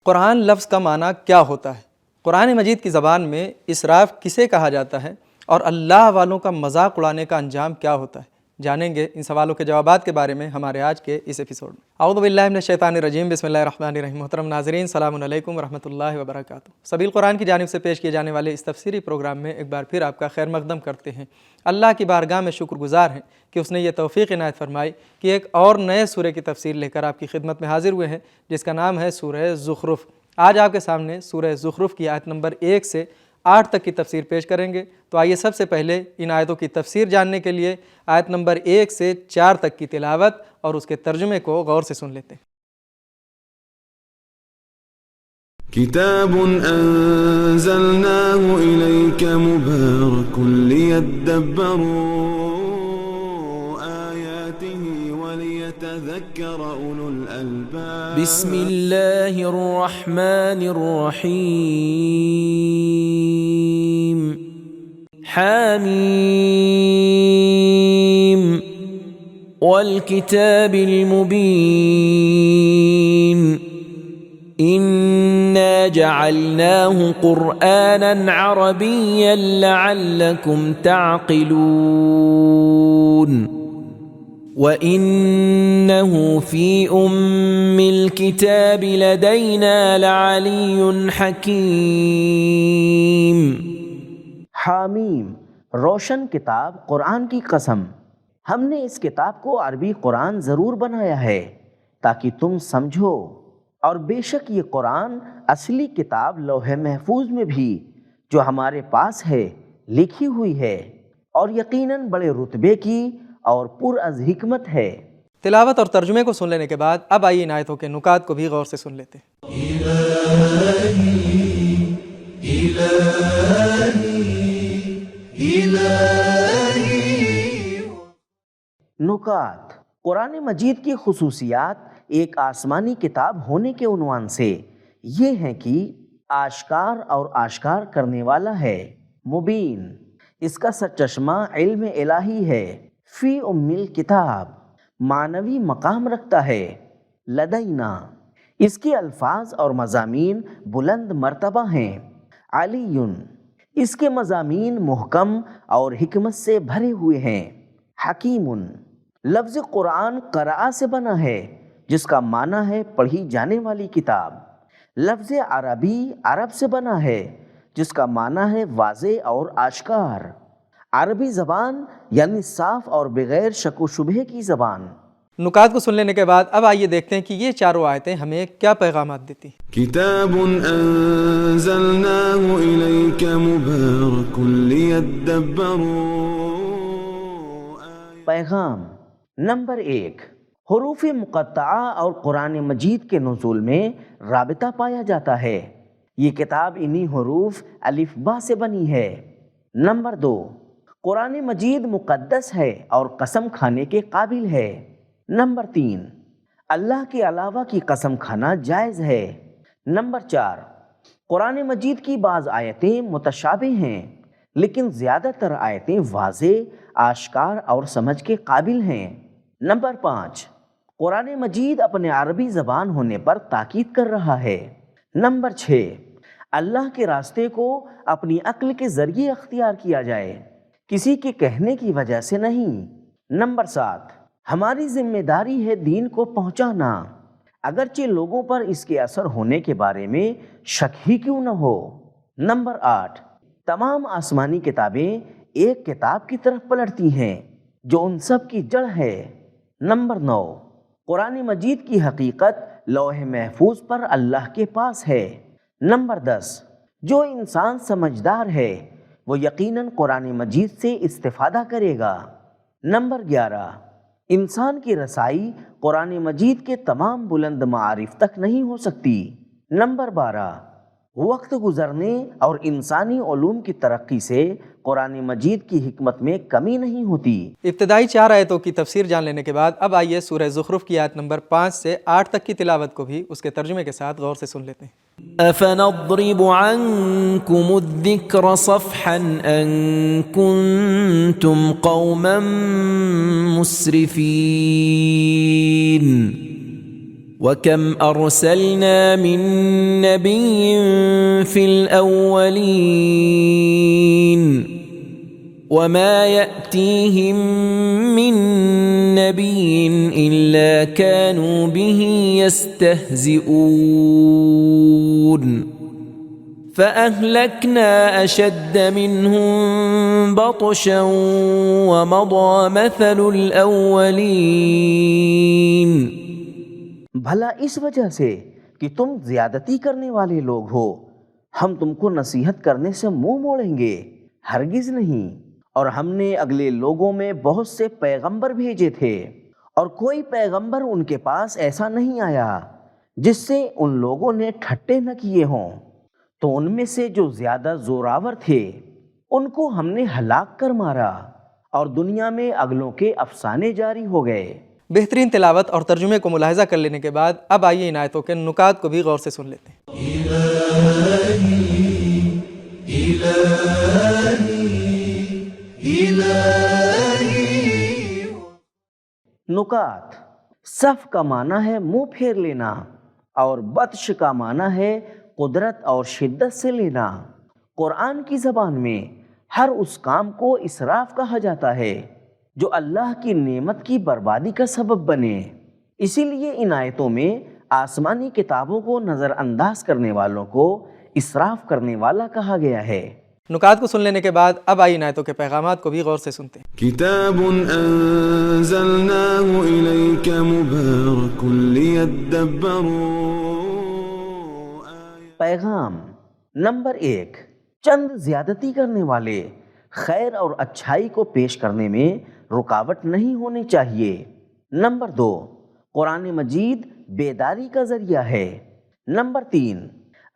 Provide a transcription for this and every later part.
قرآن لفظ کا معنی کیا ہوتا ہے؟ قرآن مجید کی زبان میں اسراف کسے کہا جاتا ہے اور اللہ والوں کا مذاق اڑانے کا انجام کیا ہوتا ہے؟ جانیں گے ان سوالوں کے جوابات کے بارے میں ہمارے آج کے اس ایپیسوڈ میں۔ اعوذ باللہ من الشیطان الرجیم، بسم اللہ الرحمن الرحیم۔ محترم ناظرین، السلام علیکم ورحمۃ اللہ وبرکاتہ۔ سبیل قرآن کی جانب سے پیش کیے جانے والے اس تفسیری پروگرام میں ایک بار پھر آپ کا خیر مقدم کرتے ہیں۔ اللہ کی بارگاہ میں شکر گزار ہیں کہ اس نے یہ توفیق عنایت فرمائی کہ ایک اور نئے سورہ کی تفسیر لے کر آپ کی خدمت میں حاضر ہوئے ہیں، جس کا نام ہے سورہ زخرف۔ آج آپ کے سامنے سورہ زخرف کی آیت نمبر 1 سے 8 تک کی تفسیر پیش کریں گے۔ تو آئیے سب سے پہلے ان آیتوں کی تفسیر جاننے کے لیے آیت نمبر 1 سے 4 تک کی تلاوت اور اس کے ترجمے کو غور سے سن لیتے ہیں۔ کتاب انزلناه الیک مبارک لیدبروا آیاته ولیتذکر اولو الالباب۔ بسم اللہ الرحمن الرحیم۔ حامیم والکتاب المبین۔ إِنَّا جَعَلْنَاهُ قُرْآنًا عَرَبِيًّا لَعَلَّكُمْ تَعْقِلُونَ وَإِنَّهُ فِي أُمِّ الْكِتَابِ لَدَيْنَا لَعَلِيٌّ حَكِيمٌ۔ حامیم، روشن کتاب قرآن کی قسم، ہم نے اس کتاب کو عربی قرآن ضرور بنایا ہے تاکہ تم سمجھو، اور بے شک یہ قرآن اصلی کتاب لوح محفوظ میں بھی جو ہمارے پاس ہے لکھی ہوئی ہے، اور یقیناً بڑے رتبے کی اور پر از حکمت ہے۔ تلاوت اور ترجمے کو سن لینے کے بعد اب آئیے ان آیتوں کے نکات کو بھی غور سے سن لیتے ہیں۔ نکات۔ قرآن مجید کی خصوصیات ایک آسمانی کتاب ہونے کے عنوان سے یہ ہیں کہ آشکار اور آشکار کرنے والا ہے، مبین، اس کا سرچشمہ علم الہی ہے، فی ام الکتاب، معنوی مقام رکھتا ہے، لدینا، اس کے الفاظ اور مضامین بلند مرتبہ ہیں، علی، اس کے مضامین محکم اور حکمت سے بھرے ہوئے ہیں، حکیم، لفظ قرآن قرآ سے بنا ہے جس کا معنی ہے پڑھی جانے والی کتاب۔ لفظ عربی عرب سے بنا ہے جس کا معنی ہے واضح اور آشکار۔ عربی زبان یعنی صاف اور بغیر شک و شبہ کی زبان۔ نکات کو سن لینے کے بعد اب آئیے دیکھتے ہیں کہ یہ چاروں آیتیں ہمیں کیا پیغامات دیتی ہیں۔ کتاب انزلناه الیک مبارک لیدبروا۔ پیغام نمبر 1، حروف مقطعہ اور قرآن مجید کے نزول میں رابطہ پایا جاتا ہے۔ یہ کتاب انہی حروف الف با سے بنی ہے۔ نمبر 2، قرآن مجید مقدس ہے اور قسم کھانے کے قابل ہے۔ نمبر 3، اللہ کے علاوہ کی قسم کھانا جائز ہے۔ نمبر 4، قرآن مجید کی بعض آیتیں متشابہ ہیں لیکن زیادہ تر آیتیں واضح، آشکار اور سمجھ کے قابل ہیں۔ نمبر 5، قرآن مجید اپنے عربی زبان ہونے پر تاکید کر رہا ہے۔ نمبر 6، اللہ کے راستے کو اپنی عقل کے ذریعے اختیار کیا جائے، کسی کے کہنے کی وجہ سے نہیں۔ نمبر 7، ہماری ذمہ داری ہے دین کو پہنچانا، اگرچہ لوگوں پر اس کے اثر ہونے کے بارے میں شک ہی کیوں نہ ہو۔ نمبر 8، تمام آسمانی کتابیں ایک کتاب کی طرف پلٹتی ہیں جو ان سب کی جڑ ہے۔ نمبر 9، قرآن مجید کی حقیقت لوح محفوظ پر اللہ کے پاس ہے۔ نمبر 10، جو انسان سمجھدار ہے وہ یقیناً قرآن مجید سے استفادہ کرے گا۔ نمبر 11، انسان کی رسائی قرآن مجید کے تمام بلند معارف تک نہیں ہو سکتی۔ نمبر 12، وقت گزرنے اور انسانی علوم کی ترقی سے قرآن مجید کی حکمت میں کمی نہیں ہوتی۔ ابتدائی 4 آیتوں کی تفسیر جان لینے کے بعد اب آئیے سورہ زخرف کی آیت نمبر 5 سے 8 تک کی تلاوت کو بھی اس کے ترجمے کے ساتھ غور سے سن لیتے ہیں۔ أَفَنَضْرِبُ عَنْكُمُ الذِّكْرَ صَفْحًا أَن كُنتُمْ قَوْمًا مُسْرِفِينَ وَكَمْ أَرْسَلْنَا مِن نَّبِيٍّ فِي الْأَوَّلِينَ وَمَا يَأْتِيهِم مِّن نَّبِيٍّ إِلَّا كَانُوا بِهِ يَسْتَهْزِئُونَ فَأَهْلَكْنَا أَشَدَّ مِنْهُم بَطْشًا وَمَضَىٰ مَثَلُ الْأَوَّلِينَ۔ بھلا اس وجہ سے کہ تم زیادتی کرنے والے لوگ ہو ہم تم کو نصیحت کرنے سے منہ موڑیں گے؟ ہرگز نہیں۔ اور ہم نے اگلے لوگوں میں بہت سے پیغمبر بھیجے تھے اور کوئی پیغمبر ان کے پاس ایسا نہیں آیا جس سے ان لوگوں نے ٹھٹے نہ کیے ہوں، تو ان میں سے جو زیادہ زوراور تھے ان کو ہم نے ہلاک کر مارا اور دنیا میں اگلوں کے افسانے جاری ہو گئے۔ بہترین تلاوت اور ترجمے کو ملاحظہ کر لینے کے بعد اب آئیے ان آیتوں کے نکات کو بھی غور سے سن لیتے ہیں۔ نکات: صف کا معنی ہے منہ پھیر لینا، اور بطش کا معنی ہے قدرت اور شدت سے لینا۔ قرآن کی زبان میں ہر اس کام کو اسراف کہا جاتا ہے جو اللہ کی نعمت کی بربادی کا سبب بنے۔ اسی لیے ان آیتوں میں آسمانی کتابوں کو نظر انداز کرنے والوں کو اسراف کرنے والا کہا گیا ہے۔ نکات کو سن لینے کے بعد اب آئیے ان آیتوں کے پیغامات کو بھی غور سے سنتے ہیں۔ كتاب أنزلناه إليك مبارك ليدبروا پیغام نمبر 1، چند زیادتی کرنے والے خیر اور اچھائی کو پیش کرنے میں رکاوٹ نہیں ہونی چاہیے۔ نمبر 2، قرآن مجید بیداری کا ذریعہ ہے۔ نمبر 3،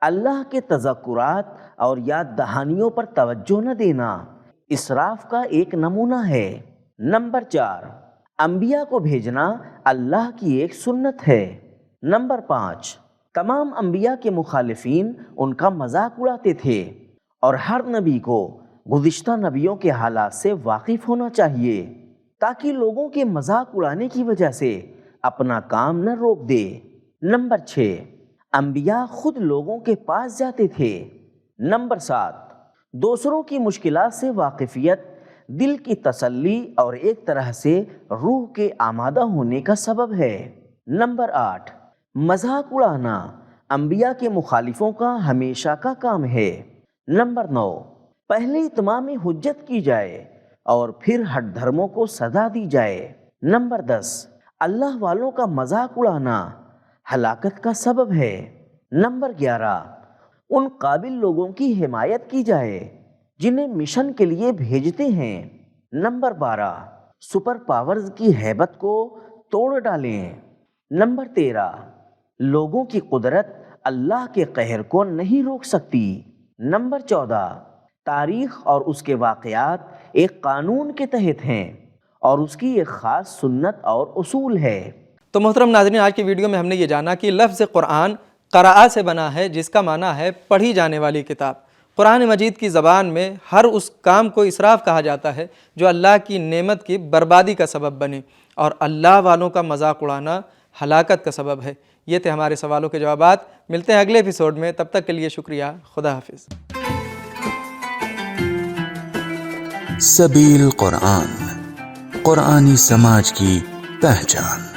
اللہ کے تذکرات اور یاد دہانیوں پر توجہ نہ دینا اسراف کا ایک نمونہ ہے۔ نمبر 4، انبیاء کو بھیجنا اللہ کی ایک سنت ہے۔ نمبر 5، تمام انبیاء کے مخالفین ان کا مذاق اڑاتے تھے اور ہر نبی کو گزشتہ نبیوں کے حالات سے واقف ہونا چاہیے تاکہ لوگوں کے مذاق اڑانے کی وجہ سے اپنا کام نہ روک دے۔ نمبر 6، انبیاء خود لوگوں کے پاس جاتے تھے۔ نمبر 7، دوسروں کی مشکلات سے واقفیت دل کی تسلی اور ایک طرح سے روح کے آمادہ ہونے کا سبب ہے۔ نمبر 8، مذاق اڑانا انبیاء کے مخالفوں کا ہمیشہ کا کام ہے۔ نمبر 9، پہلے اتمام حجت کی جائے اور پھر ہٹ دھرموں کو سزا دی جائے۔ نمبر 10، اللہ والوں کا مذاق اڑانا ہلاکت کا سبب ہے۔ نمبر 11، ان قابل لوگوں کی حمایت کی جائے جنہیں مشن کے لیے بھیجتے ہیں۔ نمبر 12، سپر پاورز کی ہیبت کو توڑ ڈالیں۔ نمبر 13، لوگوں کی قدرت اللہ کے قہر کو نہیں روک سکتی۔ نمبر 14، تاریخ اور اس کے واقعات ایک قانون کے تحت ہیں اور اس کی ایک خاص سنت اور اصول ہے۔ تو محترم ناظرین، آج کی ویڈیو میں ہم نے یہ جانا کہ لفظ قرآن قراءہ سے بنا ہے، جس کا معنی ہے پڑھی جانے والی کتاب۔ قرآن مجید کی زبان میں ہر اس کام کو اسراف کہا جاتا ہے جو اللہ کی نعمت کی بربادی کا سبب بنے، اور اللہ والوں کا مذاق اڑانا ہلاکت کا سبب ہے۔ یہ تھے ہمارے سوالوں کے جوابات۔ ملتے ہیں اگلے ایپیسوڈ میں، تب تک کے لیے شکریہ۔ خدا حافظ۔ سبیل قرآن، قرآنی سماج کی پہچان۔